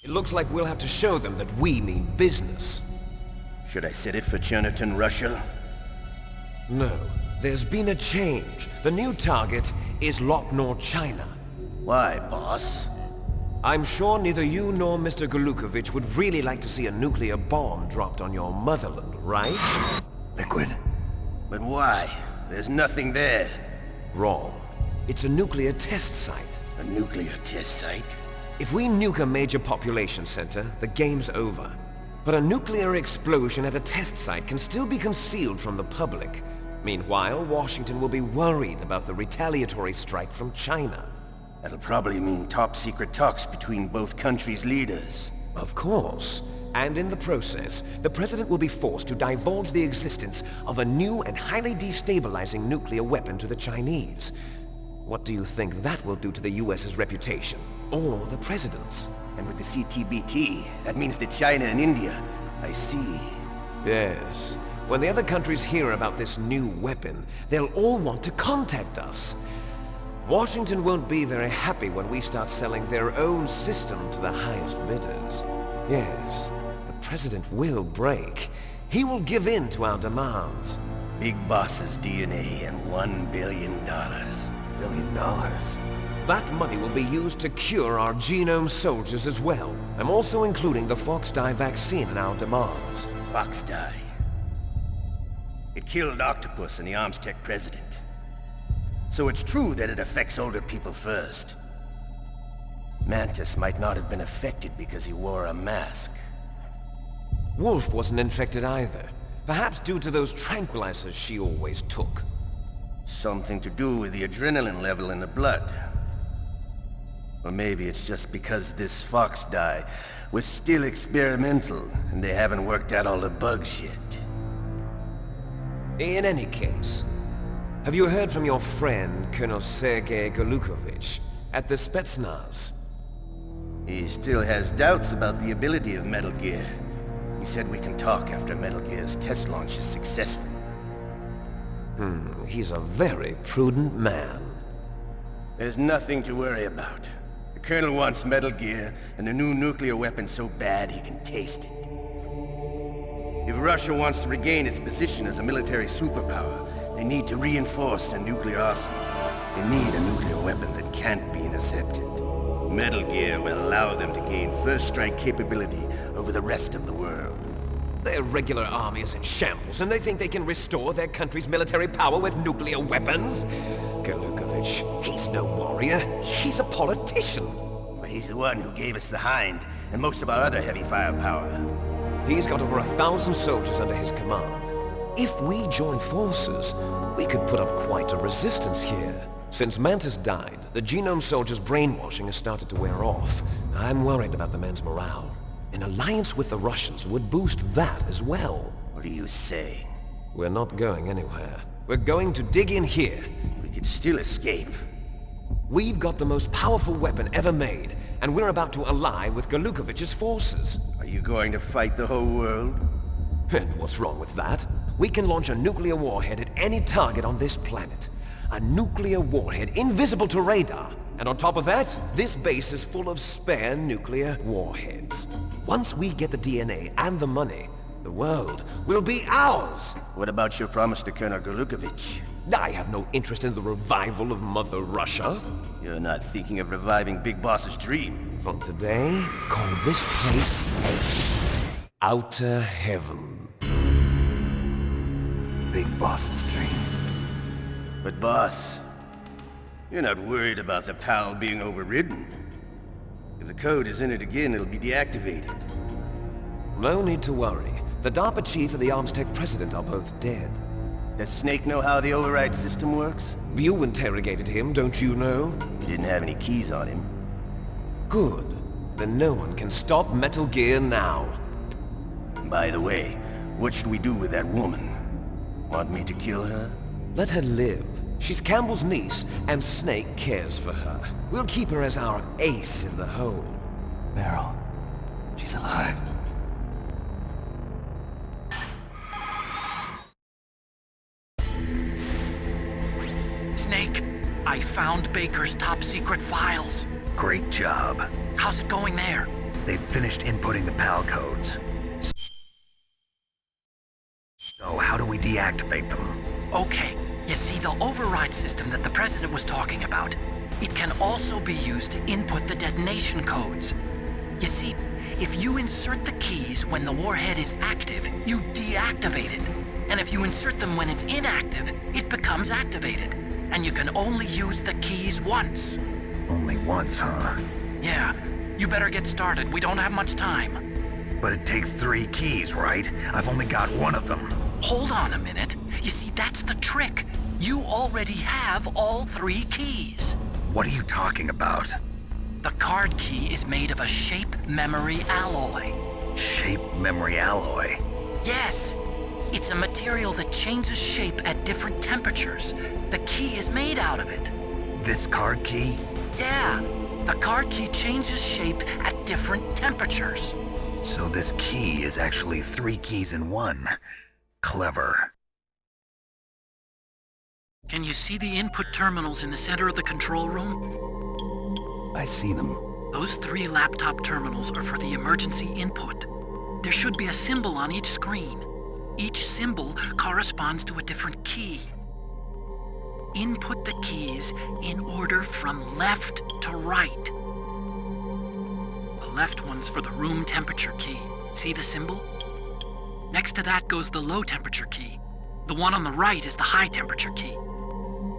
It looks like we'll have to show them that we mean business. Should I set it for Cherniton, Russia? No, there's been a change. The new target is Locknor, China. Why, boss? I'm sure neither you nor Mr. Golukovich would really like to see a nuclear bomb dropped on your motherland, right? Liquid. But why? There's nothing there. Wrong. It's a nuclear test site. A nuclear test site? If we nuke a major population center, the game's over. But a nuclear explosion at a test site can still be concealed from the public. Meanwhile, Washington will be worried about the retaliatory strike from China. That'll probably mean top-secret talks between both countries' leaders. Of course. And in the process, the President will be forced to divulge the existence of a new and highly destabilizing nuclear weapon to the Chinese. What do you think that will do to the US's reputation? Or the President's? And with the CTBT, that means that China and India... I see. Yes. When the other countries hear about this new weapon, they'll all want to contact us. Washington won't be very happy when we start selling their own system to the highest bidders. Yes, the President will break. He will give in to our demands. Big Boss's DNA and $1 billion. $1 billion? That money will be used to cure our genome soldiers as well. I'm also including the Fox-Die vaccine in our demands. Fox-Die? It killed Octopus and the Armstech president. So it's true that it affects older people first. Mantis might not have been affected because he wore a mask. Wolf wasn't infected either. Perhaps due to those tranquilizers she always took. Something to do with the adrenaline level in the blood. Or maybe it's just because this Fox-Die was still experimental and they haven't worked out all the bugs yet. In any case, have you heard from your friend, Colonel Sergei Golukovich, at the Spetsnaz? He still has doubts about the ability of Metal Gear. He said we can talk after Metal Gear's test launch is successful. He's a very prudent man. There's nothing to worry about. The Colonel wants Metal Gear and a new nuclear weapon so bad he can taste it. If Russia wants to regain its position as a military superpower, they need to reinforce their nuclear arsenal. They need a nuclear weapon that can't be intercepted. Metal Gear will allow them to gain first strike capability over the rest of the world. Their regular army is in shambles, and they think they can restore their country's military power with nuclear weapons? Golukovich, he's no warrior. He's a politician. But he's the one who gave us the Hind and most of our other heavy firepower. He's got over 1,000 soldiers under his command. If we join forces, we could put up quite a resistance here. Since Mantis died, the genome soldiers' brainwashing has started to wear off. I'm worried about the men's morale. An alliance with the Russians would boost that as well. What are you saying? We're not going anywhere. We're going to dig in here. We could still escape. We've got the most powerful weapon ever made, and we're about to ally with Golukovich's forces. Are you going to fight the whole world? And what's wrong with that? We can launch a nuclear warhead at any target on this planet. A nuclear warhead invisible to radar. And on top of that, this base is full of spare nuclear warheads. Once we get the DNA and the money, the world will be ours! What about your promise to Colonel Golukovich? I have no interest in the revival of Mother Russia. You're not thinking of reviving Big Boss's dream. From today, call this place Outer Heaven. Big Boss's dream. But boss, you're not worried about the PAL being overridden. If the code is in it again, it'll be deactivated. No need to worry. The DARPA chief and the Armstech president are both dead. Does Snake know how the override system works? You interrogated him, don't you know? He didn't have any keys on him. Good. Then no one can stop Metal Gear now. By the way, what should we do with that woman? Want me to kill her? Let her live. She's Campbell's niece, and Snake cares for her. We'll keep her as our ace in the hole. Meryl, she's alive. Snake, I found Baker's top secret files. Great job. How's it going there? They've finished inputting the PAL codes. So how do we deactivate them? Okay, you see the override system that the President was talking about. It can also be used to input the detonation codes. You see, if you insert the keys when the warhead is active, you deactivate it. And if you insert them when it's inactive, it becomes activated. And you can only use the keys once. Only once, huh? Yeah, you better get started. We don't have much time. But it takes 3 keys, right? I've only got one of them. Hold on a minute. You see, that's the trick. You already have all 3 keys. What are you talking about? The card key is made of a shape memory alloy. Shape memory alloy? Yes. It's a material that changes shape at different temperatures. The key is made out of it. This card key? Yeah. The card key changes shape at different temperatures. So this key is actually 3 keys in one. Clever. Can you see the input terminals in the center of the control room? I see them. Those 3 laptop terminals are for the emergency input. There should be a symbol on each screen. Each symbol corresponds to a different key. Input the keys in order from left to right. The left one's for the room temperature key. See the symbol? Next to that goes the low temperature key. The one on the right is the high temperature key.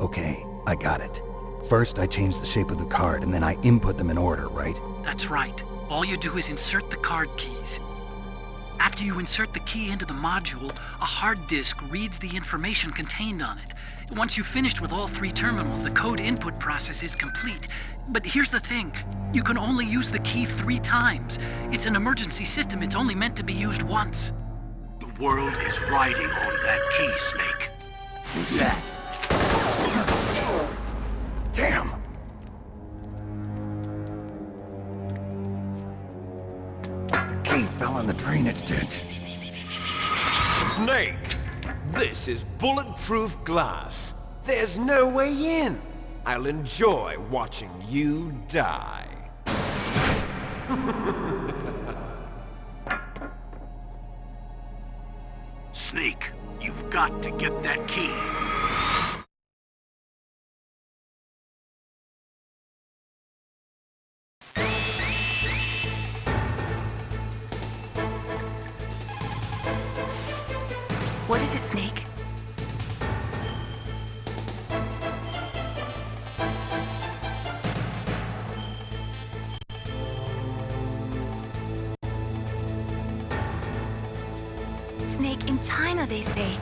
Okay, I got it. First, I change the shape of the card, and then I input them in order, right? That's right. All you do is insert the card keys. After you insert the key into the module, a hard disk reads the information contained on it. Once you've finished with all 3 terminals, the code input process is complete. But here's the thing. You can only use the key 3 times. It's an emergency system. It's only meant to be used once. The world is riding on that key, Snake. Who's that? Damn! The key fell in the drainage ditch. Snake! This is bulletproof glass. There's no way in. I'll enjoy watching you die. Snake, you've got to get that key. What is it, Snake? Snake, in China they say,